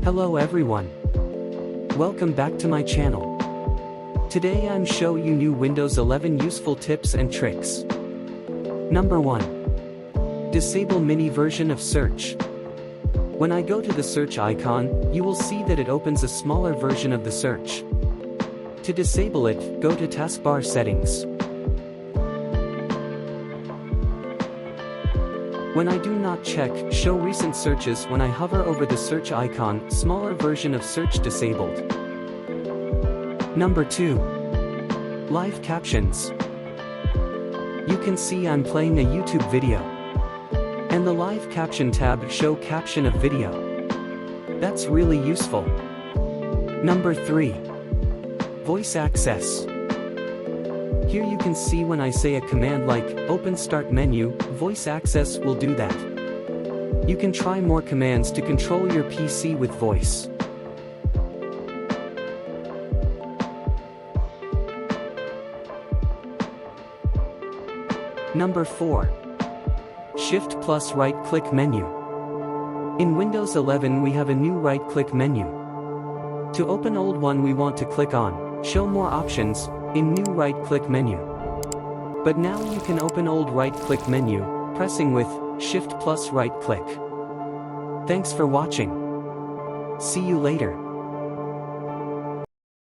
Hello everyone. Welcome back to my channel. Today I'm show you new Windows 11 useful tips and tricks. Number 1. Disable mini version of search. When I go to the search icon, you will see that it opens a smaller version of the search. To disable it, go to taskbar settings. When I do not check show recent searches when I hover over the search icon, smaller version of search disabled. Number 2. Live captions. You can see I'm playing a YouTube video. And the live caption tab show caption of video. That's really useful. Number 3. Voice access. Here you can see when I say a command like, open start menu, voice access will do that. You can try more commands to control your PC with voice. Number 4. Shift plus right-click menu. In Windows 11 we have a new right-click menu. To open old one we want to click on, show more options, in new right-click menu. But now you can open old right-click menu, pressing with Shift plus right-click. Thanks for watching. See you later.